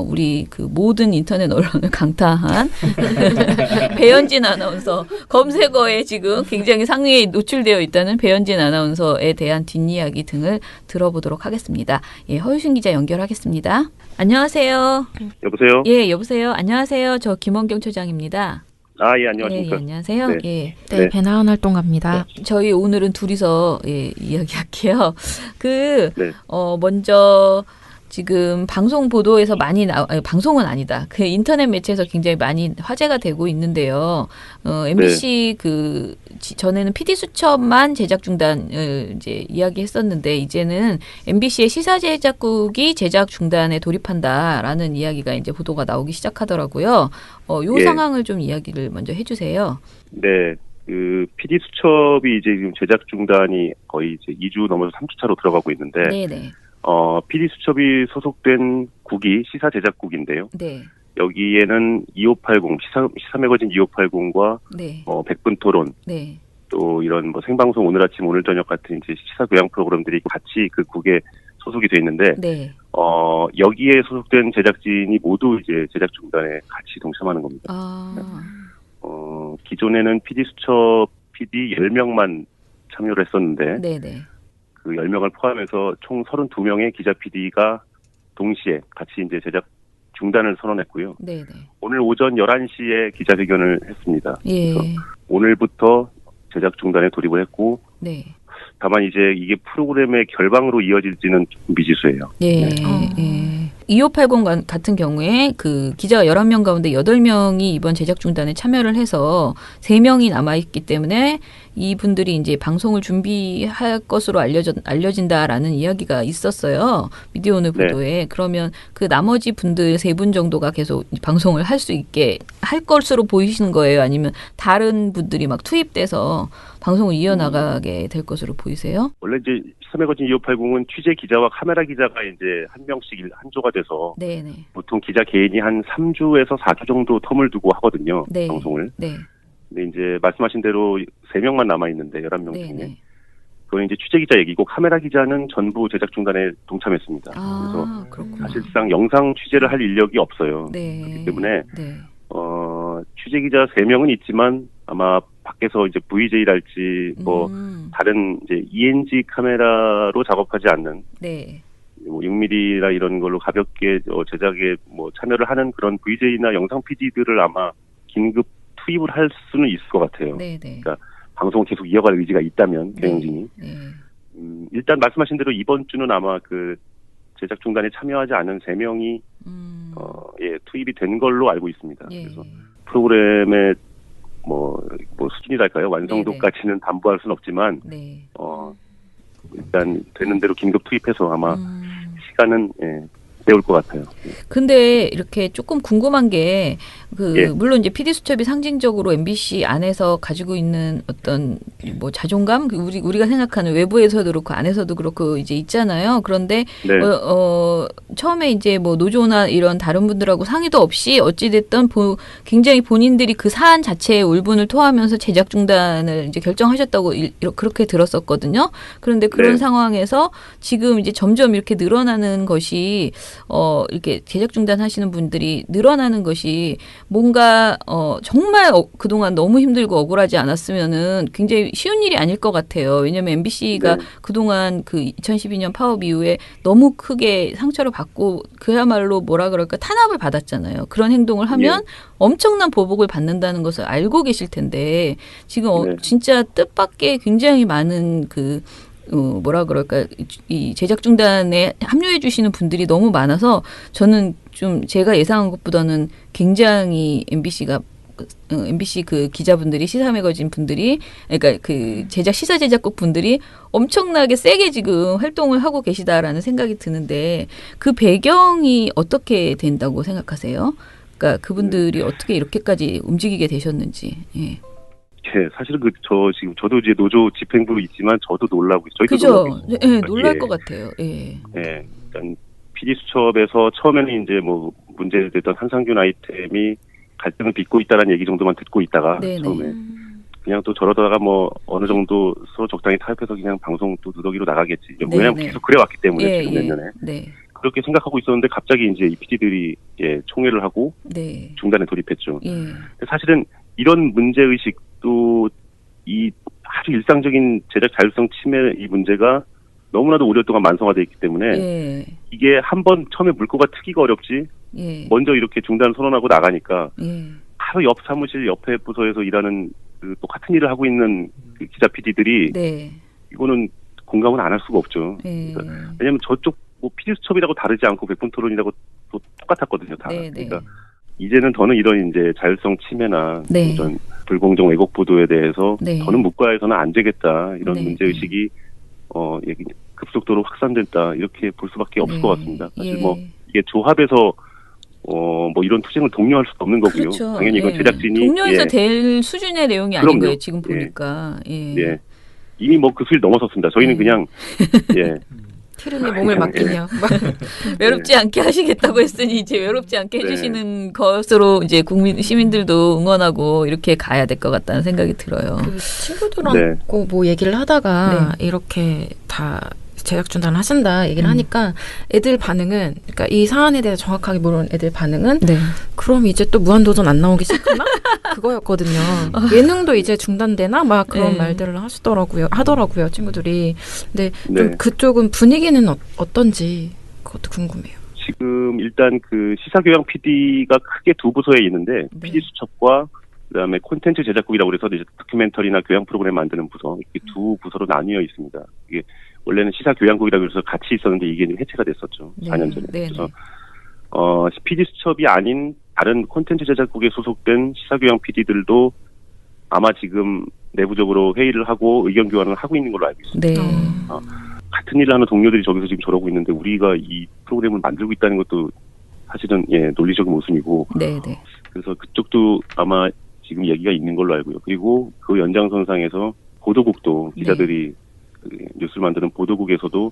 우리 그 모든 인터넷 언론을 강타한 배현진 아나운서 검색어에 지금 굉장히 상위에 노출되어 있다는 배현진 아나운서에 대한 뒷이야기 등을 들어보도록 하겠습니다. 예, 허유신 기자 연결하겠습니다. 안녕하세요. 여보세요? 예, 여보세요. 안녕하세요. 저 김원경 처장입니다. 아, 예, 안녕하십니까. 예, 안녕하세요. 네. 예. 네, 배나은 활동가입니다. 저희 오늘은 둘이서 이야기할게요. 네. 먼저 지금 방송 보도에서 많이 방송은 아니다. 그 인터넷 매체에서 굉장히 많이 화제가 되고 있는데요. MBC 전에는 PD 수첩만 제작 중단을 이제 이야기했었는데 이제는 MBC의 시사 제작국이 제작 중단에 돌입한다라는 이야기가 이제 보도가 나오기 시작하더라고요. 요 상황을 좀 이야기를 먼저 해주세요. 네. 그 PD 수첩이 이제 지금 제작 중단이 거의 이제 2주 넘어서 3주차로 들어가고 있는데. 네네. PD 수첩이 소속된 국이 시사 제작국인데요. 네. 여기에는 2580 시사 매거진 2580과 네. 백분 토론, 네. 또 이런 뭐 생방송 오늘 아침 오늘 저녁 같은 이제 시사 교양 프로그램들이 같이 그 국에 소속이 돼 있는데, 네. 여기에 소속된 제작진이 모두 이제 제작 중단에 같이 동참하는 겁니다. 기존에는 PD 수첩 PD 10명만 참여를 했었는데, 네네. 그 10명을 포함해서 총 32명의 기자 PD가 동시에 같이 이제 제작 중단을 선언했고요. 네네. 오늘 오전 11시에 기자회견을 했습니다. 예. 그래서 오늘부터 제작 중단에 돌입을 했고, 네. 다만 이제 이게 프로그램의 결방으로 이어질지는 미지수예요. 예. 네. 예. 2580 같은 경우에 그 기자가 11명 가운데 8명이 이번 제작 중단에 참여를 해서 3명이 남아있기 때문에 이분들이 이제 방송을 준비할 것으로 알려진다라는 이야기가 있었어요. 미디어 오늘 보도에. 네. 그러면 그 나머지 분들 3분 정도가 계속 방송을 할 수 있게 할 것으로 보이시는 거예요? 아니면 다른 분들이 막 투입돼서 방송을 이어나가게 될 것으로 보이세요? 원래 이제 시사매거진 2580은 취재 기자와 카메라 기자가 이제 한 명씩 한 조가 돼서 네네. 보통 기자 개인이 한 3주에서 4주 정도 텀을 두고 하거든요. 네. 방송을. 네. 근데 이제 말씀하신 대로 3명만 남아있는데 11명 중에. 그건 이제 취재 기자 얘기고 카메라 기자는 전부 제작 중단에 동참했습니다. 그래서 그렇구나. 사실상 영상 취재를 할 인력이 없어요. 네. 그렇기 때문에 취재 기자 3명은 있지만 아마 밖에서 이제 VJ랄지 뭐 다른 이제 ENG 카메라로 작업하지 않는 뭐 6mm라 이런 걸로 가볍게 제작에 뭐 참여를 하는 그런 VJ나 영상 PD들을 아마 긴급 투입을 할 수는 있을 것 같아요. 그러니까 방송을 계속 이어갈 의지가 있다면 경영진이. 일단 말씀하신 대로 이번 주는 아마 그 제작 중단에 참여하지 않은 3명이 투입이 된 걸로 알고 있습니다. 그래서 프로그램의 뭐 수준이랄까요? 완성도까지는 담보할 수는 없지만 일단 되는 대로 긴급 투입해서 아마 시간은 때울 것 같아요. 근데 이렇게 조금 궁금한 게 물론 이제 PD 수첩이 상징적으로 MBC 안에서 가지고 있는 어떤 뭐 자존감, 우리가 생각하는 외부에서도 그렇고 안에서도 그렇고 이제 있잖아요. 그런데 처음에 이제 뭐 노조나 이런 다른 분들하고 상의도 없이 어찌 됐든 굉장히 본인들이 그 사안 자체에 울분을 토하면서 제작 중단을 이제 결정하셨다고 그렇게 들었었거든요. 그런데 그런 상황에서 지금 이제 점점 이렇게 늘어나는 것이 이렇게 제작 중단하시는 분들이 늘어나는 것이 뭔가 정말 그동안 너무 힘들고 억울하지 않았으면은 굉장히 쉬운 일이 아닐 것 같아요. 왜냐하면 MBC가 그동안 그 2012년 파업 이후에 너무 크게 상처를 받고 그야말로 뭐라 그럴까 탄압을 받았잖아요. 그런 행동을 하면 엄청난 보복을 받는다는 것을 알고 계실 텐데 지금 진짜 뜻밖의 굉장히 많은 뭐라 그럴까 이 제작 중단에 합류해 주시는 분들이 너무 많아서 저는 좀 제가 예상한 것보다는 굉장히 MBC 그 기자분들이 시사 매거진 분들이 그러니까 그 시사 제작국 분들이 엄청나게 세게 지금 활동을 하고 계시다라는 생각이 드는데 그 배경이 어떻게 된다고 생각하세요? 그러니까 그분들이 어떻게 이렇게까지 움직이게 되셨는지. 사실은 저도 이제 노조 집행부로 있지만 저도 놀라고 있어요. 그죠? 놀랄 것 같아요. 일단 PD 수첩에서 처음에는 이제 뭐 문제됐던 한상균 아이템이 갈등을 빚고 있다라는 얘기 정도만 듣고 있다가 처음에 그냥 또 저러다가 뭐 어느 정도 서로 적당히 타협해서 그냥 방송 또 누더기로 나가겠지. 왜냐하면 계속 그래왔기 때문에 지금 몇 년에. 그렇게 생각하고 있었는데 갑자기 이제 이 PD들이 총회를 하고 네. 중단에 돌입했죠. 예. 사실은 이런 문제의식도 이 아주 일상적인 제작 자율성 침해 이 문제가 너무나도 오랫동안 만성화되어 있기 때문에 예. 이게 한번 처음에 물꼬가 트기가 어렵지 예. 먼저 이렇게 중단 선언하고 나가니까 예. 바로 옆 사무실 옆에 부서에서 일하는 그 똑같은 일을 하고 있는 그 기자 PD들이 네. 이거는 공감은 안 할 수가 없죠. 예. 그러니까 왜냐하면 저쪽 뭐 PD 수첩이라고 다르지 않고 백분 토론이라고 또 똑같았거든요. 다. 네, 그러니까 이제는 더는 이런 이제 자율성 침해나 네. 이런 불공정 왜곡 보도에 대해서 네. 더는 묵과해서는 안 되겠다 이런 네. 문제 의식이 급속도로 확산됐다 이렇게 볼 수밖에 없을 네. 것 같습니다. 사실 예. 뭐 이게 조합에서 뭐 이런 투쟁을 독려할 수도 없는 거고요. 그렇죠. 당연히 이건 제작진이 동료에서 될 수준의 내용이 아닌 그럼요. 거예요. 지금 보니까. 예. 이미 뭐 그 수위를 넘어섰습니다. 저희는 그냥 티른이 몸을 맡기며 외롭지 않게 하시겠다고 했으니 이제 외롭지 않게 해주시는 것으로 이제 시민들도 응원하고 이렇게 가야 될 것 같다는 생각이 들어요. 그 친구들하고 뭐 얘기를 하다가 이렇게 다 제작 중단을 하신다 얘기를 하니까 애들 반응은, 그러니까 이 사안에 대해서 정확하게 모르는 애들 반응은 그럼 이제 또 무한도전 안 나오기 시작하나? 그거였거든요. 예능도 이제 중단되나? 막 그런 말들을 하더라고요 친구들이. 근데 좀 그쪽은 분위기는 어떤지 그것도 궁금해요. 지금 일단 그 시사교양 PD가 크게 두 부서에 있는데 PD 수첩과 그다음에 콘텐츠 제작국이라고 그래서 이제 다큐멘터리나 교양 프로그램 만드는 부서, 이렇게 두 부서로 나뉘어 있습니다. 이게 원래는 시사교양국이라고 해서 같이 있었는데 이게 해체가 됐었죠. 4년 전에. 그래서 PD 수첩이 아닌 다른 콘텐츠 제작국에 소속된 시사교양 PD들도 아마 지금 내부적으로 회의를 하고 의견 교환을 하고 있는 걸로 알고 있습니다. 같은 일을 하는 동료들이 저기서 지금 저러고 있는데 우리가 이 프로그램을 만들고 있다는 것도 사실은 논리적인 모순이고. 그래서 그쪽도 아마 지금 얘기가 있는 걸로 알고요. 그리고 그 연장선상에서 보도국도 기자들이 뉴스를 만드는 보도국에서도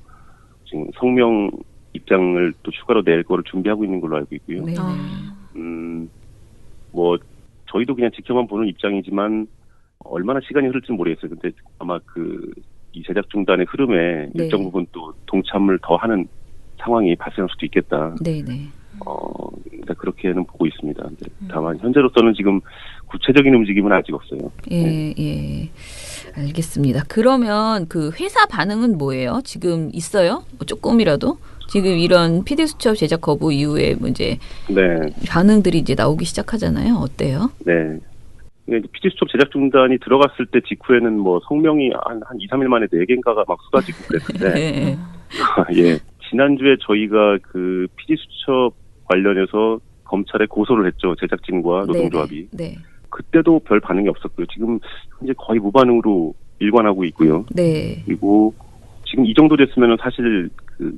지금 성명 입장을 또 추가로 낼 거를 준비하고 있는 걸로 알고 있고요. 뭐 저희도 그냥 지켜만 보는 입장이지만 얼마나 시간이 흐를지는 모르겠어요. 근데 아마 이 제작 중단의 흐름에 일정 부분 또 동참을 더 하는 상황이 발생할 수도 있겠다. 그렇게는 보고 있습니다. 다만 현재로서는 지금 구체적인 움직임은 아직 없어요. 알겠습니다. 그러면 그 회사 반응은 뭐예요? 지금 있어요? 조금이라도? 지금 이런 PD 수첩 제작 거부 이후에 이제 반응들이 이제 나오기 시작하잖아요. 어때요? PD 수첩 제작 중단이 들어갔을 때 직후에는 뭐 성명이 한 2, 3일 만에 4개인가가 막 쏟아지고 그랬는데 지난주에 저희가 그 PD 수첩 관련해서 검찰에 고소를 했죠. 제작진과 노동조합이. 그때도 별 반응이 없었고요. 지금 현재 거의 무반응으로 일관하고 있고요. 그리고 지금 이 정도 됐으면 사실 그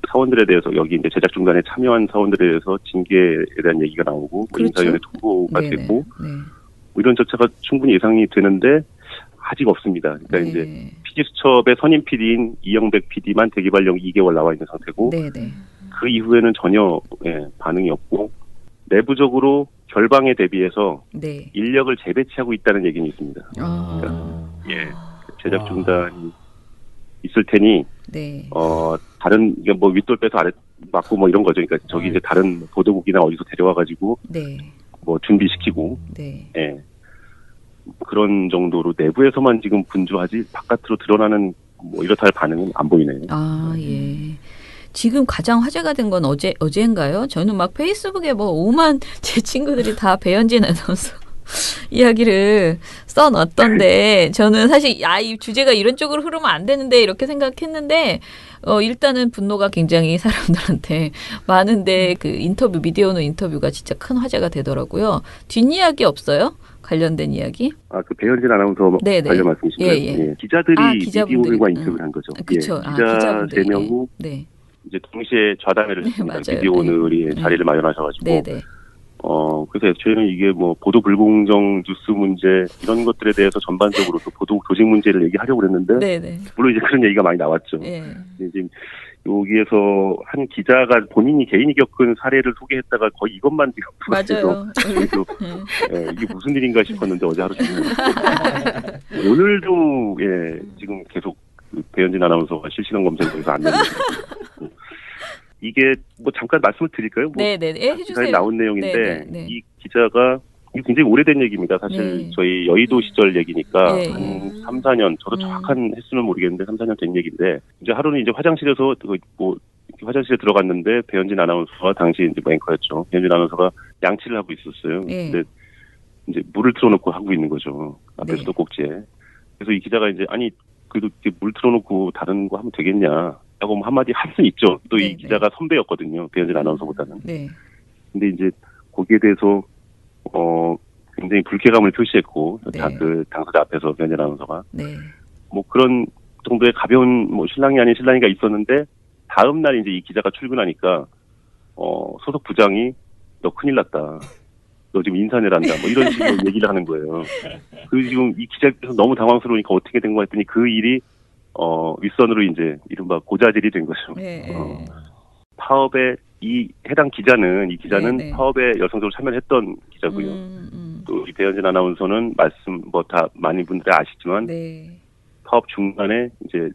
사원들에 대해서 여기 이제 제작 중단에 참여한 사원들에 대해서 징계에 대한 얘기가 나오고 인사위원회 통보가 되고 뭐 이런 절차가 충분히 예상이 되는데 아직 없습니다. 그러니까 이제 PD 수첩의 선임 PD인 이영백 PD만 대기발령 2개월 나와 있는 상태고 그 이후에는 전혀 반응이 없고 내부적으로 결방에 대비해서 인력을 재배치하고 있다는 얘기는 있습니다. 그러니까 제작 중단이 있을 테니 다른 뭐 윗돌 빼서 아래 맞고 뭐 이런 거죠. 그러니까 저기 이제 다른 보도국이나 어디서 데려와 가지고 뭐 준비시키고 그런 정도로 내부에서만 지금 분주하지 바깥으로 드러나는 뭐 이렇다 할 반응은 안 보이네요. 지금 가장 화제가 된 건 어제인가요? 저는 막 페이스북에 뭐 오만 제 친구들이 다 배현진 아나운서 이야기를 써놨던데 저는 사실 이 주제가 이런 쪽으로 흐르면 안 되는데 이렇게 생각했는데 일단은 분노가 굉장히 사람들한테 많은데 그 인터뷰 미디어오늘 인터뷰가 진짜 큰 화제가 되더라고요. 뒷이야기 없어요? 관련된 이야기? 그 배현진 아나운서 관련 말씀이신가요? 기자들이 미디어오늘과 인터뷰를 한 거죠. 그렇죠. 기자 3명이 이제 동시에 좌담회를 했습니다. 미디어오늘이 자리를 마련하셔가지고. 그래서 애초에는 이게 뭐 보도 불공정 뉴스 문제 이런 것들에 대해서 전반적으로 또 보도 조직 문제를 얘기하려고 그랬는데 물론 이제 그런 얘기가 많이 나왔죠. 지금 여기에서 한 기자가 본인이 개인이 겪은 사례를 소개했다가 거의 이것만 지금 맞아요. 이게 무슨 일인가 싶었는데 어제 하루 종일 오늘도 지금 계속 배현진 아나운서가 실시간 검색에서 안 되는 이게 뭐 잠깐 말씀을 드릴까요? 뭐 네네, 해주세요. 나온 내용인데 네네. 이 기자가 굉장히 오래된 얘기입니다. 사실 네. 저희 여의도 시절 얘기니까 네. 한 3, 4년, 저도 정확한 횟수는 모르겠는데 3, 4년 된 얘기인데 이제 하루는 이제 화장실에서 뭐 화장실에 들어갔는데 배현진 아나운서가 당시 이제 앵커였죠. 배현진 아나운서가 양치를 하고 있었어요. 네. 근데 이제 물을 틀어놓고 하고 있는 거죠. 앞에 수도꼭지에. 그래서 이 기자가 이제 아니 그래도 물 틀어놓고 다른 거 하면 되겠냐 라고 한마디 할 수 있죠. 또 이 기자가 선배였거든요. 배현진 아나운서보다는. 네. 근데 이제 거기에 대해서 굉장히 불쾌감을 표시했고 그 당사자 앞에서 배현진 아나운서가 뭐 그런 정도의 가벼운 뭐 신랑이 아닌 신랑이가 있었는데 다음 날 이제 이 기자가 출근하니까 소속 부장이 너 큰일 났다. 너 지금 인사내란다. 뭐 이런 식으로 얘기를 하는 거예요. 그 지금 이 기자께서 너무 당황스러우니까 어떻게 된 거 했더니 그 일이 윗선으로 이제 이른바 고자질이 된 거죠. 파업에 이 기자는 파업에 열성적으로 참여했던 기자고요. 또 이 배현진 아나운서는 말씀 뭐 다 많은 분들이 아시지만 파업 중간에 이제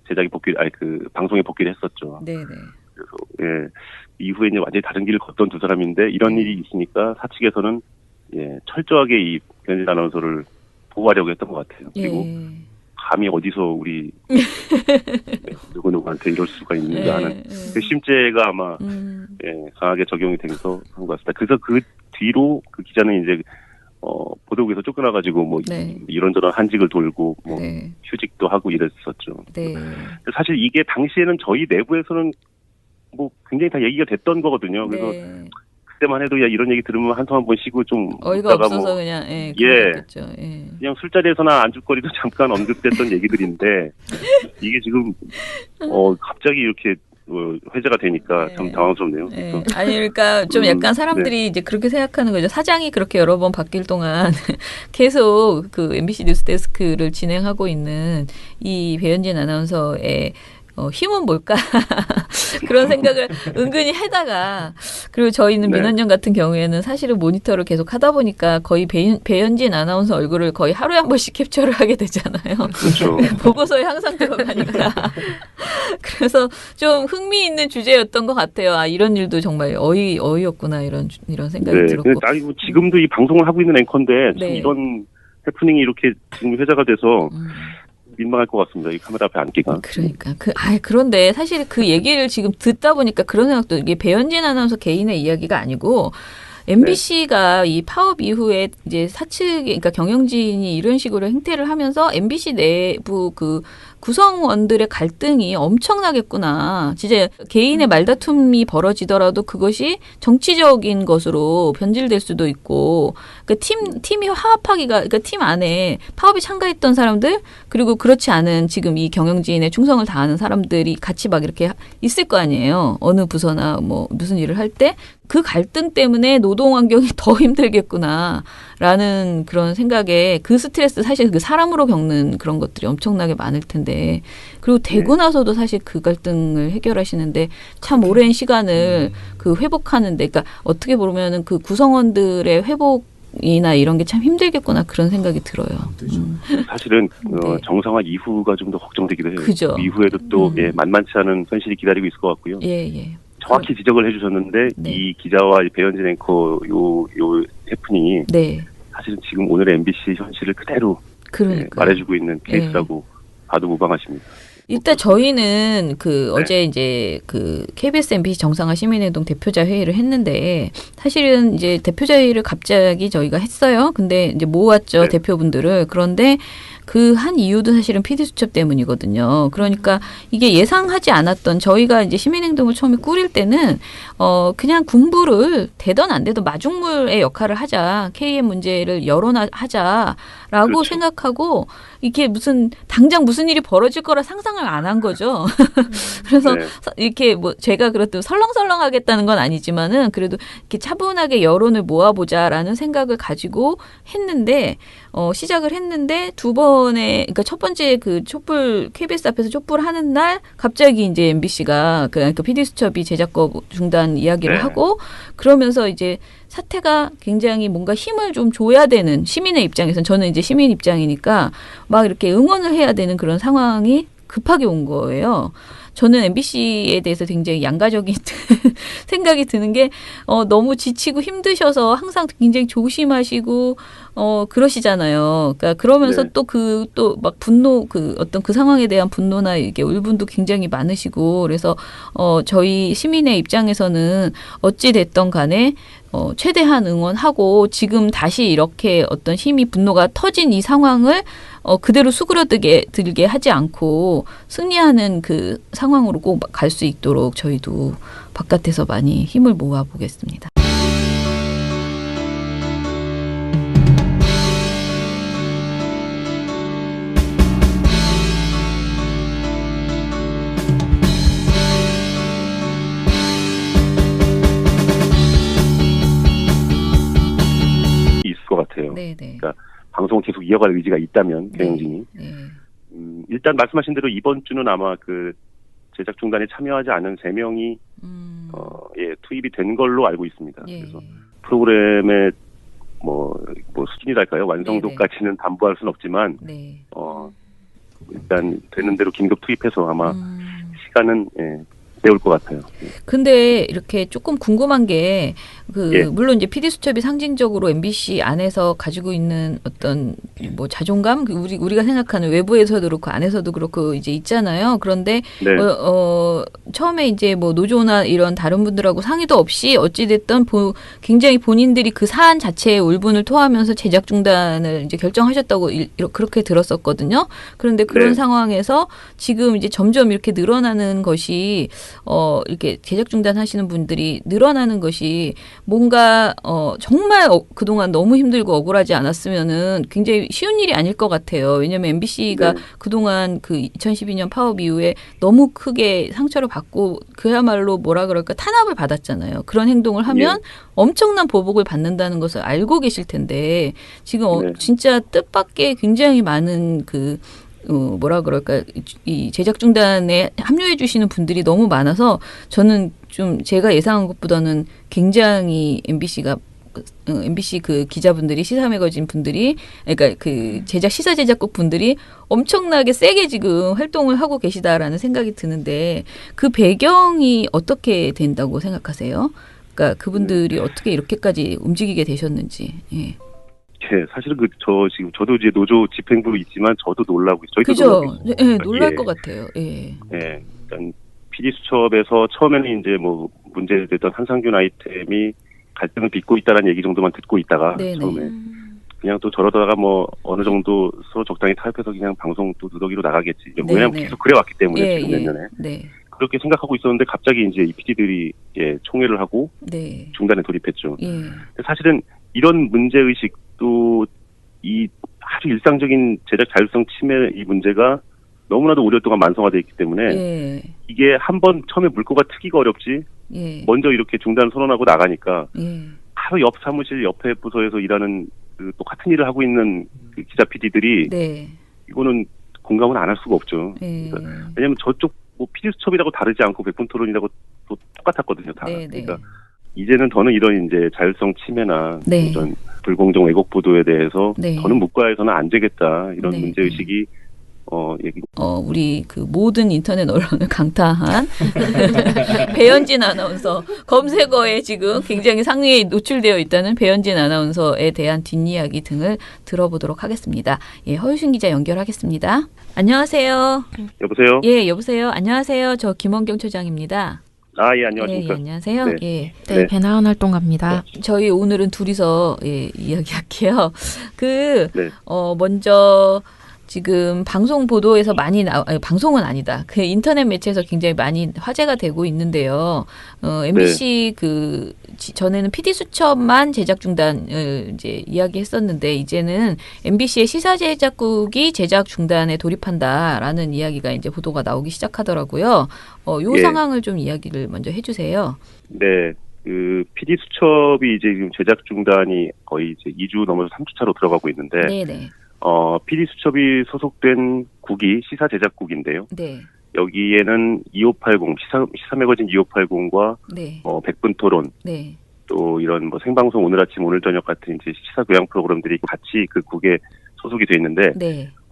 방송에 복귀를 했었죠. 그래서 이후에 이제 완전히 다른 길을 걷던 두 사람인데 이런 일이 있으니까 사측에서는 철저하게 이 배현진 아나운서를 보호하려고 했던 것 같아요. 그리고 감히 어디서 우리 누구한테 이럴 수가 있는가 하는 그 심죄가 아마 강하게 적용이 되면서 한 것 같습니다. 그래서 그 뒤로 그 기자는 이제 보도국에서 쫓겨나가지고 뭐 이런저런 한직을 돌고 뭐 휴직도 하고 이랬었죠. 사실 이게 당시에는 저희 내부에서는 뭐 굉장히 다 얘기가 됐던 거거든요. 그래서 그때만 해도 야 이런 얘기 들으면 한숨 한번 쉬고 좀 어이가 없어서 그냥 그냥 술자리에서나 안주거리도 잠깐 언급됐던 얘기들인데 이게 지금 갑자기 이렇게 회자가 되니까 참 당황스럽네요. 아니 그러니까 좀 약간 사람들이 이제 그렇게 생각하는 거죠. 사장이 그렇게 여러 번 바뀔 동안 계속 그 MBC 뉴스데스크를 진행하고 있는 이 배현진 아나운서의 힘은 뭘까? 그런 생각을 은근히 하다가 그리고 저희는 민원연 같은 경우에는 사실은 모니터를 계속 하다 보니까 거의 배현진 아나운서 얼굴을 거의 하루에 한 번씩 캡처를 하게 되잖아요. 그렇죠. 보고서에 항상 들어가니까. 그래서 좀 흥미있는 주제였던 것 같아요. 아 이런 일도 정말 어이없구나 이런 생각이 들었고. 아니 뭐 지금도 이 방송을 하고 있는 앵커인데 참 이런 해프닝이 이렇게 지금 회자가 돼서 민망할 것 같습니다. 이 카메라 앞에 앉기가. 그러니까 그런데 사실 그 얘기를 지금 듣다 보니까 그런 생각도 이게 배현진 아나운서 개인의 이야기가 아니고 MBC가 이 파업 이후에 이제 그러니까 경영진이 이런 식으로 행태를 하면서 MBC 내부 그 구성원들의 갈등이 엄청나겠구나. 진짜 개인의 말다툼이 벌어지더라도 그것이 정치적인 것으로 변질될 수도 있고, 그러니까 팀이 화합하기가, 그러니까 팀 안에 파업에 참가했던 사람들, 그리고 그렇지 않은 지금 이 경영진에 충성을 다하는 사람들이 같이 막 이렇게 있을 거 아니에요. 어느 부서나 뭐 무슨 일을 할 때. 그 갈등 때문에 노동 환경이 더 힘들겠구나라는 그런 생각에 그 스트레스 사실 그 사람으로 겪는 그런 것들이 엄청나게 많을 텐데 그리고 되고 나서도 사실 그 갈등을 해결하시는데 참 오랜 시간을 그 회복하는데 그러니까 어떻게 보면은 그 구성원들의 회복이나 이런 게 참 힘들겠구나 그런 생각이 들어요. 사실은 정상화 이후가 좀 더 걱정되기도 해요. 그죠. 이후에도 또 만만치 않은 현실이 기다리고 있을 것 같고요. 정확히 지적을 해주셨는데 이 기자와 배현진 앵커 요 해프닝이 사실은 지금 오늘의 MBC 현실을 그대로 말해주고 있는 케이스라고 봐도 무방하십니다. 일단 저희는 어제 이제 KBS MBC 정상화 시민행동 대표자 회의를 했는데 사실은 이제 대표자 회의를 갑자기 저희가 했어요. 근데 이제 모았죠 대표분들을. 그런데 그 한 이유도 사실은 PD수첩 때문이거든요. 그러니까 이게 예상하지 않았던 저희가 이제 시민행동을 처음에 꾸릴 때는 그냥 군부를 되던 안 되던 마중물의 역할을 하자. KM 문제를 열어하자라고 그렇죠. 생각하고 이게 당장 무슨 일이 벌어질 거라 상상을 안 한 거죠. 그래서 이렇게 뭐 제가 그렇다고 설렁설렁 하겠다는 건 아니지만은 그래도 이렇게 차분하게 여론을 모아보자라는 생각을 가지고 했는데 시작을 했는데 두 번에 그러니까 첫 번째 그 촛불 KBS 앞에서 촛불 하는 날 갑자기 이제 MBC가 그러니까 PD수첩이 제작거 중단 이야기를 하고 그러면서 이제 사태가 굉장히 뭔가 힘을 좀 줘야 되는 시민의 입장에서는 저는 이제 시민 입장이니까 막 이렇게 응원을 해야 되는 그런 상황이 급하게 온 거예요. 저는 MBC에 대해서 굉장히 양가적인 생각이 드는 게 너무 지치고 힘드셔서 항상 굉장히 조심하시고 그러시잖아요. 그러니까 그러면서 네. 또 막 분노 어떤 그 상황에 대한 분노나 이게 울분도 굉장히 많으시고 그래서 저희 시민의 입장에서는 어찌 됐던 간에 최대한 응원하고 지금 다시 이렇게 어떤 힘이 분노가 터진 이 상황을 그대로 수그러들게 하지 않고 승리하는 그 상황으로 꼭 갈 수 있도록 저희도 바깥에서 많이 힘을 모아 보겠습니다. 있을 것 같아요. 네네. 그러니까 방송을 계속 이어갈 의지가 있다면 경영진이 일단 말씀하신 대로 이번 주는 아마 그 제작 중단에 참여하지 않은 3명이 투입이 된 걸로 알고 있습니다. 그래서 프로그램의 뭐 수준이랄까요? 완성도까지는 담보할 수는 없지만 일단 되는 대로 긴급 투입해서 아마 시간은 내올 것 같아요. 근데 이렇게 조금 궁금한 게 물론 이제 PD수첩이 상징적으로 MBC 안에서 가지고 있는 어떤 뭐 자존감 우리가 생각하는 외부에서도 그렇고 안에서도 그렇고 이제 있잖아요. 그런데 처음에 이제 뭐 노조나 이런 다른 분들하고 상의도 없이 어찌 됐든 굉장히 본인들이 그 사안 자체에 울분을 토하면서 제작 중단을 이제 결정하셨다고 그렇게 들었었거든요. 그런데 그런 상황에서 지금 이제 점점 이렇게 늘어나는 것이 이렇게 제작 중단하시는 분들이 늘어나는 것이 뭔가 정말 그동안 너무 힘들고 억울하지 않았으면은 굉장히 쉬운 일이 아닐 것 같아요. 왜냐하면 MBC가 그동안 그 2012년 파업 이후에 너무 크게 상처를 받고 그야말로 뭐라 그럴까 탄압을 받았잖아요. 그런 행동을 하면 엄청난 보복을 받는다는 것을 알고 계실 텐데 지금 진짜 뜻밖의 굉장히 많은 뭐라 그럴까 이 제작 중단에 합류해 주시는 분들이 너무 많아서 저는 좀 제가 예상한 것보다는 굉장히 MBC 그 기자분들이 시사 매거진 분들이 그러니까 그 시사 제작국 분들이 엄청나게 세게 지금 활동을 하고 계시다라는 생각이 드는데 그 배경이 어떻게 된다고 생각하세요? 그러니까 그분들이 어떻게 이렇게까지 움직이게 되셨는지. 사실은 저도 이제 노조 집행부로 있지만 저도 놀라고 있어요. 그죠? 놀랄 것 같아요. 일단 PD수첩에서 처음에는 이제 뭐 문제됐던 한상균 아이템이 갈등을 빚고 있다라는 얘기 정도만 듣고 있다가 처음에 그냥 또 저러다가 뭐 어느 정도 서로 적당히 타협해서 그냥 방송 또 누더기로 나가겠지. 왜냐면 계속 그래왔기 때문에 지금 몇 년에. 그렇게 생각하고 있었는데 갑자기 이제 이 PD들이 총회를 하고 중단에 돌입했죠. 사실은 이런 문제의식도 이 아주 일상적인 제작 자율성 침해 이 문제가 너무나도 오랫동안 만성화되어 있기 때문에 이게 한번 처음에 물꼬가 트기가 어렵지 먼저 이렇게 중단 선언하고 나가니까 바로 옆 사무실 옆에 부서에서 일하는 그 똑같은 일을 하고 있는 그 기자 PD들이 이거는 공감은 안 할 수가 없죠. 그러니까 왜냐하면 저쪽 뭐 PD수첩이라고 다르지 않고 백분토론이라고 또 똑같았거든요. 다. 그러니까 이제는 더는 이런 이제 자율성 침해나 이런 불공정 왜곡 보도에 대해서 더는 묵과해서는 안 되겠다 이런 문제의식이 우리 그 모든 인터넷 언론을 강타한 배현진 아나운서 검색어에 지금 굉장히 상위에 노출되어 있다는 배현진 아나운서에 대한 뒷이야기 등을 들어보도록 하겠습니다. 허유신 기자 연결하겠습니다. 안녕하세요. 여보세요? 여보세요. 안녕하세요. 저 김원경 처장입니다. 안녕하십니까. 안녕하세요. 배나은 활동가입니다. 저희 오늘은 둘이서 이야기할게요. 먼저 지금 방송 보도에서 많이 방송은 아니다. 그 인터넷 매체에서 굉장히 많이 화제가 되고 있는데요. MBC 전에는 PD수첩만 제작 중단을 이제 이야기했었는데 이제는 MBC의 시사 제작국이 제작 중단에 돌입한다라는 이야기가 이제 보도가 나오기 시작하더라고요. 요 상황을 좀 이야기를 먼저 해주세요. 그 PD수첩이 이제 지금 제작 중단이 거의 이제 2주 넘어서 3주차로 들어가고 있는데. PD수첩이 소속된 국이 시사 제작국인데요. 여기에는 2580 시사 매거진 2580과 백분토론 또 이런 뭐 생방송 오늘 아침 오늘 저녁 같은 이제 시사 교양 프로그램들이 같이 그 국에 소속이 돼 있는데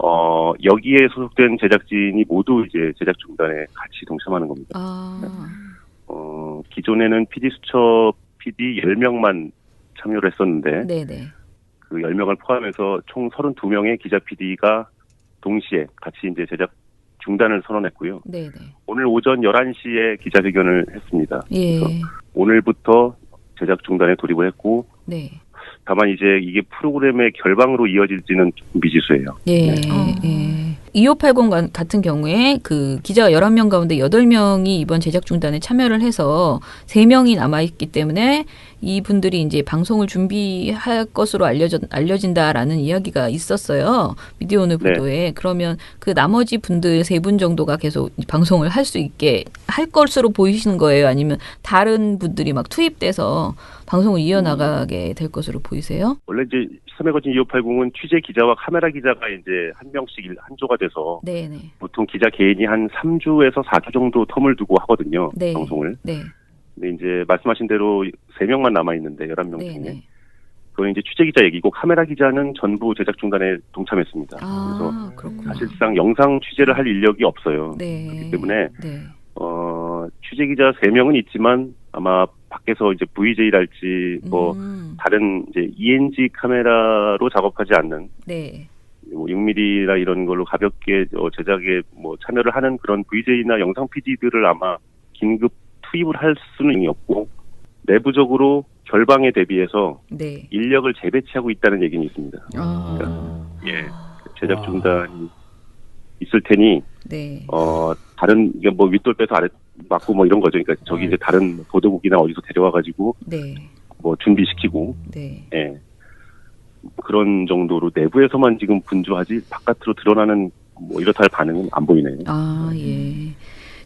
여기에 소속된 제작진이 모두 이제 제작 중단에 같이 동참하는 겁니다. 기존에는 PD 수첩 PD 10명만 참여를 했었는데, 네네. 그 10명을 포함해서 총 32명의 기자 PD가 동시에 같이 이제 제작 중단을 선언했고요. 네네. 오늘 오전 11시에 기자회견을 했습니다. 예. 그래서 오늘부터 제작 중단에 돌입을 했고, 네. 다만 이제 이게 프로그램의 결방으로 이어질지는 미지수예요. 예. 네. 예. 2580 같은 경우에 그 기자가 11명 가운데 8명이 이번 제작 중단에 참여를 해서 3명이 남아있기 때문에 이분들이 이제 방송을 준비할 것으로 알려진다라는 이야기가 있었어요. 미디어오늘 보도에. 네. 그러면 그 나머지 분들 3분 정도가 계속 방송을 할 수 있게 할 것으로 보이시는 거예요? 아니면 다른 분들이 막 투입돼서 방송을 이어나가게 될 것으로 보이세요? 원래 이제 2580은 취재 기자와 카메라 기자가 이제 한 명씩 한 조가 돼서 네네. 보통 기자 개인이 한 3주에서 4주 정도 텀을 두고 하거든요. 네. 방송을. 네. 근데 이제 말씀하신 대로 3명만 남아있는데 11명 중에. 그건 이제 취재 기자 얘기고 카메라 기자는 전부 제작 중단에 동참했습니다. 그래서 그렇구나. 사실상 영상 취재를 할 인력이 없어요. 네. 그렇기 때문에 취재 기자 3명은 있지만 아마 밖에서 이제 VJ랄지 뭐 다른 이제 ENG 카메라로 작업하지 않는 네. 뭐 6mm나 이런 걸로 가볍게 제작에 뭐 참여를 하는 그런 VJ나 영상 PD들을 아마 긴급 투입을 할 수는 없고 내부적으로 결방에 대비해서 네. 인력을 재배치하고 있다는 얘기는 있습니다. 그러니까, 예, 제작 중단이 있을 테니 네. 다른 이게 뭐 윗돌 빼서 아래 맞고 뭐 이런 거죠. 그러니까 저기 이제 다른 보도국이나 어디서 데려와 가지고 네. 뭐 준비시키고 네. 예. 그런 정도로 내부에서만 지금 분주하지 바깥으로 드러나는 뭐 이렇다 할 반응은 안 보이네요. 예.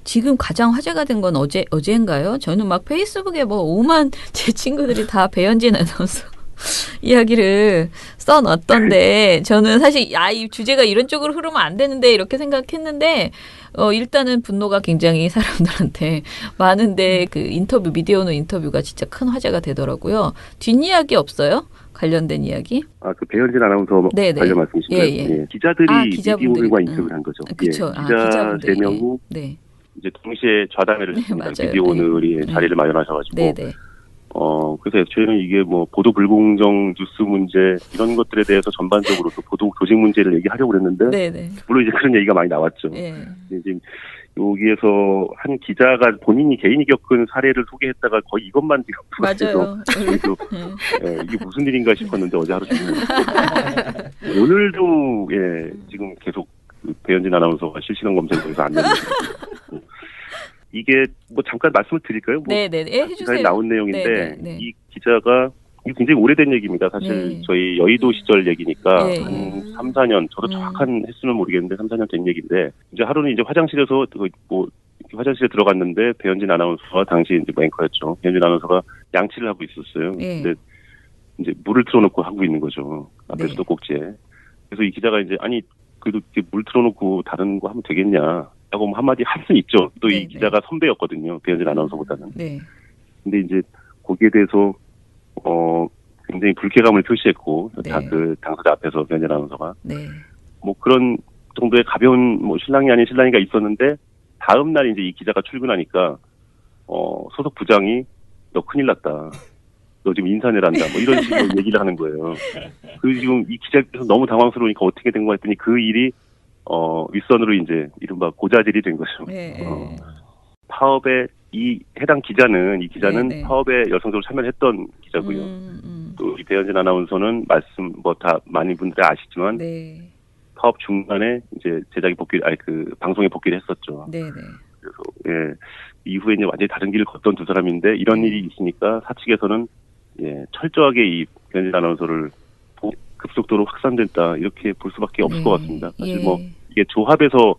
지금 가장 화제가 된 건 어제인가요? 저는 막 페이스북에 뭐 오만 제 친구들이 다 배현진 아나운서 이야기를 써놨던데 저는 사실 이 주제가 이런 쪽으로 흐르면 안 되는데 이렇게 생각했는데 일단은 분노가 굉장히 사람들한테 많은데 그 인터뷰 미디어오늘 인터뷰가 진짜 큰 화제가 되더라고요. 뒷이야기 없어요? 관련된 이야기? 그 배현진 아나운서 네네. 관련 말씀이신가요? 예. 기자들이 미디어오늘과 인터뷰를 한 거죠. 그렇죠. 예. 기자 3명이 네. 이제 동시에 좌담회를 했습니다. 맞아요. 미디어오늘이 자리를 마련하셔가지고. 네네. 그래서 저희는 이게 뭐 보도 불공정 뉴스 문제 이런 것들에 대해서 전반적으로 또 보도 조직 문제를 얘기하려고 그랬는데 네네. 물론 이제 그런 얘기가 많이 나왔죠. 네. 지금 여기에서 한 기자가 본인이 개인이 겪은 사례를 소개했다가 거의 이것만 지금 맞아요. 이게 무슨 일인가 싶었는데 어제 하루 종일 오늘도 지금 계속 배현진 아나운서가 실시간 검색에서 안 되는 이게 뭐 잠깐 말씀을 드릴까요? 네네. 해주세요. 나온 내용인데 네네. 이 기자가 이게 굉장히 오래된 얘기입니다. 사실 저희 여의도 시절 얘기니까 한 3, 4년 저도 정확한 횟수는 모르겠는데 3, 4년 된 얘기인데 이제 하루는 이제 화장실에서 뭐 화장실에 들어갔는데 배현진 아나운서가 당시 이제 앵커였죠. 배현진 아나운서가 양치를 하고 있었어요. 근데 이제 물을 틀어놓고 하고 있는 거죠. 앞에 수도꼭지에. 그래서 이 기자가 이제 아니 그래도 물 틀어놓고 다른 거 하면 되겠냐. 라고 한마디 할 수는 있죠. 또 이 기자가 선배였거든요. 배현진 아나운서보다는. 네. 근데 이제 거기에 대해서 굉장히 불쾌감을 표시했고 그 당사자 앞에서 배현진 아나운서가 뭐 그런 정도의 가벼운 뭐 신랑이 아닌 신랑이가 있었는데 다음 날 이제 이 기자가 출근하니까 소속 부장이 너 큰일 났다. 너 지금 인사내란다. 뭐 이런 식으로 얘기를 하는 거예요. 그 지금 이 기자께서 너무 당황스러우니까 어떻게 된 거 했더니 그 일이 윗선으로 이제 이른바 고자질이 된 거죠. 파업에 이 기자는 파업에 열성적으로 참여했던 기자고요. 또 이 배현진 아나운서는 말씀 뭐 다 많은 분들이 아시지만 파업 중간에 이제 제작이 방송에 복귀를 했었죠. 그래서 이후에 이제 완전히 다른 길을 걷던 두 사람인데 이런 일이 있으니까 사측에서는 철저하게 이 배현진 아나운서를 급속도로 확산됐다 이렇게 볼 수밖에 없을 것 같습니다. 사실 뭐 이게 조합에서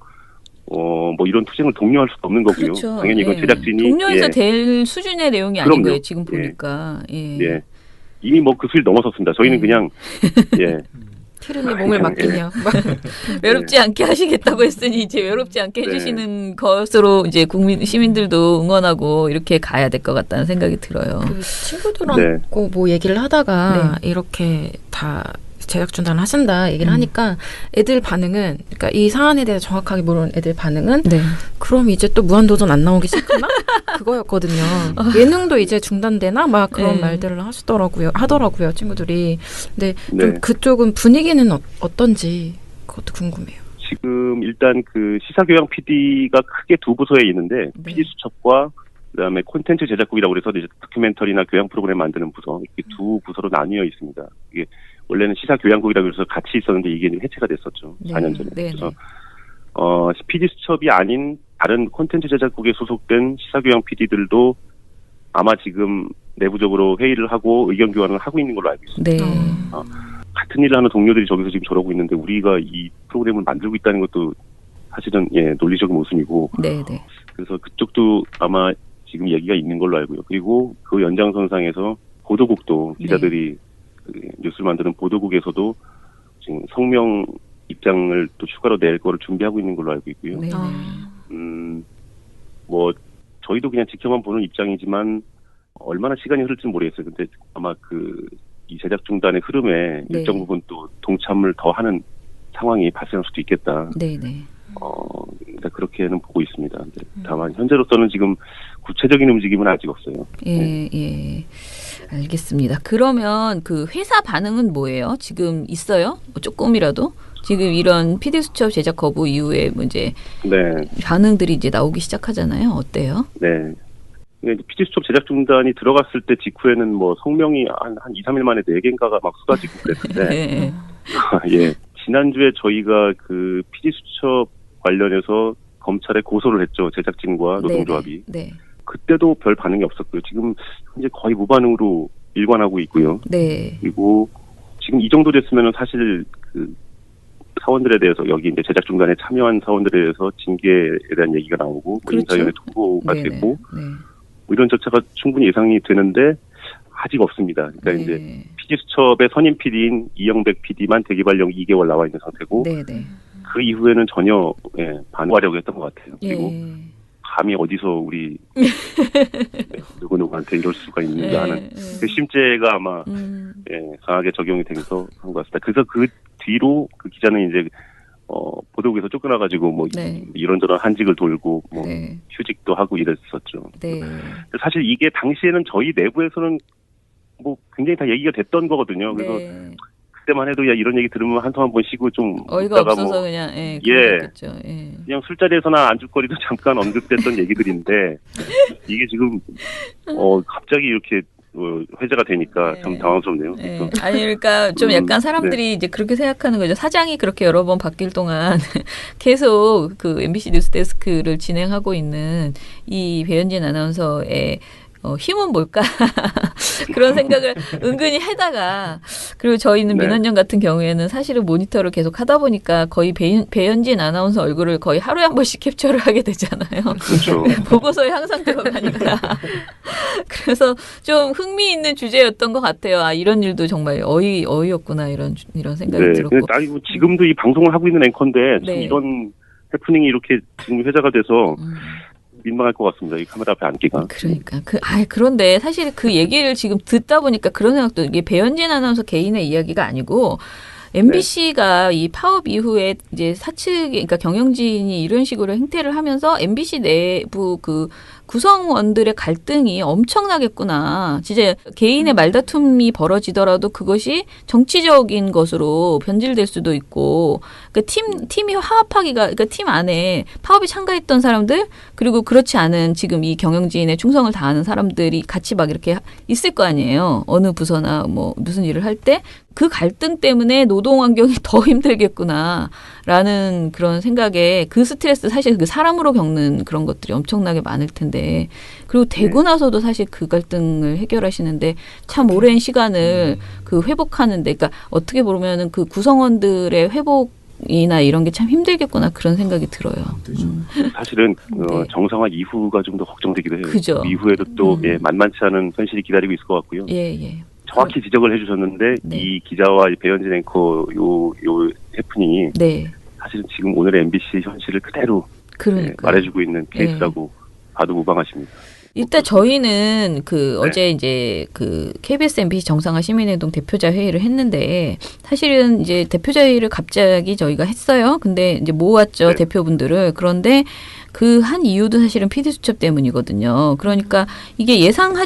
뭐 이런 투쟁을 독려할 수도 없는 거고요. 그렇죠. 당연히 이건 제작진이 독려해서 될 수준의 내용이 아닌 거예요. 지금 보니까. 이미 뭐 그 수를 넘어섰습니다. 저희는 그냥 트름이 몸을 맡기며 외롭지 않게 하시겠다고 했으니 이제 외롭지 않게 해주시는 것으로 이제 시민들도 응원하고 이렇게 가야 될 것 같다는 생각이 들어요. 그 친구들하고 뭐 얘기를 하다가 이렇게 다 제작준단 하신다 얘기를 하니까 애들 반응은 그러니까 이 사안에 대해서 정확하게 모르는 애들 반응은 그럼 이제 또 무한도전 안 나오기 시작하나? 그거였거든요. 예능도 이제 중단되나? 막 그런 말들을 하더라고요 친구들이. 근데 좀 그쪽은 분위기는 어떤지 그것도 궁금해요. 지금 일단 그 시사교양 PD가 크게 두 부서에 있는데 PD 수첩과 그다음에 콘텐츠 제작국이라고 그래서 이제 다큐멘터리나 교양 프로그램 만드는 부서 이렇게 두 부서로 나뉘어 있습니다. 이게 원래는 시사교양국이라고 해서 같이 있었는데 이게 해체가 됐었죠. 4년 전에. 그래서 PD 수첩이 아닌 다른 콘텐츠 제작국에 소속된 시사교양 PD들도 아마 지금 내부적으로 회의를 하고 의견 교환을 하고 있는 걸로 알고 있습니다. 같은 일을 하는 동료들이 저기서 지금 저러고 있는데 우리가 이 프로그램을 만들고 있다는 것도 사실은 논리적인 모순이고 그래서 그쪽도 아마 지금 얘기가 있는 걸로 알고요. 그리고 그 연장선상에서 보도국도 기자들이 그 뉴스를 만드는 보도국에서도 지금 성명 입장을 또 추가로 낼 거를 준비하고 있는 걸로 알고 있고요. 뭐 저희도 그냥 지켜만 보는 입장이지만 얼마나 시간이 흐를지는 모르겠어요. 근데 아마 이 제작 중단의 흐름에 일정 부분 또 동참을 더 하는 상황이 발생할 수도 있겠다. 그렇게는 보고 있습니다. 다만 현재로서는 지금 구체적인 움직임은 아직 없어요. 알겠습니다. 그러면 그 회사 반응은 뭐예요? 지금 있어요? 조금이라도? 지금 이런 PD 수첩 제작 거부 이후에 뭐 이제 반응들이 이제 나오기 시작하잖아요. 어때요? PD 수첩 제작 중단이 들어갔을 때 직후에는 뭐 성명이 한 2, 3일 만에 4개인가가 막 쏟아지고 그랬는데 지난주에 저희가 그 PD 수첩 관련해서 검찰에 고소를 했죠. 제작진과 노동조합이. 그때도 별 반응이 없었고요. 지금 현재 거의 무반응으로 일관하고 있고요. 그리고 지금 이 정도 됐으면 사실 그 사원들에 대해서 여기 이제 제작 중단에 참여한 사원들에 대해서 징계에 대한 얘기가 나오고 인사위원회 통보가 되고 뭐 이런 절차가 충분히 예상이 되는데 아직 없습니다. 그러니까 이제 PD 수첩의 선임 PD인 이영백 PD만 대기발령 2개월 나와 있는 상태고 그 이후에는 전혀 반응하려고 했던 것 같아요. 그리고 감히 어디서 우리 누구누구한테 이럴 수가 있는가 하는 그 심죄가 아마 강하게 적용이 되면서 한 것 같습니다. 그래서 그 뒤로 그 기자는 이제 보도국에서 쫓겨나가지고 뭐 이런저런 한직을 돌고 뭐 휴직도 하고 이랬었죠. 사실 이게 당시에는 저희 내부에서는 뭐 굉장히 다 얘기가 됐던 거거든요. 그래서 그때만 해도 야 이런 얘기 들으면 한숨 한번 쉬고 좀 어이가 없어서 그냥 그냥 술자리에서나 안주거리도 잠깐 언급됐던 얘기들인데 이게 지금 갑자기 이렇게 회자가 되니까 참 당황스럽네요. 아니 그러니까 좀 약간 사람들이 이제 그렇게 생각하는 거죠. 사장이 그렇게 여러 번 바뀔 동안 계속 그 MBC 뉴스데스크를 진행하고 있는 이 배현진 아나운서의 힘은 뭘까? 그런 생각을 은근히 하다가 그리고 저희는 민원연 같은 경우에는 사실은 모니터를 계속 하다 보니까 거의 배현진 아나운서 얼굴을 거의 하루에 한 번씩 캡처를 하게 되잖아요. 그렇죠. 보고서에 항상 들어가니까. 그래서 좀 흥미있는 주제였던 것 같아요. 아 이런 일도 정말 어이없구나 이런 생각이 들었고. 지금도 이 방송을 하고 있는 앵커인데 참 이런 해프닝이 이렇게 지금 회자가 돼서 민망할 것 같습니다. 이 카메라 앞에 앉기가. 그러니까 그런데 사실 그 얘기를 지금 듣다 보니까 그런 생각도 이게 배현진 아나운서 개인의 이야기가 아니고 MBC가 이 파업 이후에 이제 그러니까 경영진이 이런 식으로 행태를 하면서 MBC 내부 그 구성원들의 갈등이 엄청나겠구나. 진짜 개인의 말다툼이 벌어지더라도 그것이 정치적인 것으로 변질될 수도 있고, 그러니까 팀이 그러니까 팀 안에 파업에 참가했던 사람들 그리고 그렇지 않은 지금 이 경영진에 충성을 다하는 사람들이 같이 막 이렇게 있을 거 아니에요. 어느 부서나 뭐 무슨 일을 할 때 그 갈등 때문에 노동 환경이 더 힘들겠구나라는 그런 생각에 그 스트레스 사실 그 사람으로 겪는 그런 것들이 엄청나게 많을 텐데 그리고 되고 나서도 사실 그 갈등을 해결하시는데 참 오랜 시간을 그 회복하는데 그러니까 어떻게 보면은 그 구성원들의 회복이나 이런 게 참 힘들겠구나 그런 생각이 들어요. 사실은 정상화 이후가 좀 더 걱정되기도 해요. 그죠. 이후에도 또 만만치 않은 현실이 기다리고 있을 것 같고요. 정확히 지적을 해주셨는데 이 기자와 배현진 앵커 요 해프닝이 사실은 지금 오늘의 MBC 현실을 그대로 말해주고 있는 케이스라고 봐도 무방하십니다. 일단 저희는 어제 이제 KBS MBC 정상화 시민행동 대표자 회의를 했는데 사실은 이제 대표자 회의를 갑자기 저희가 했어요. 근데 이제 모았죠. 대표분들을. 그런데 그 한 이유도 사실은 PD 수첩 때문이거든요. 그러니까 이게 예상하지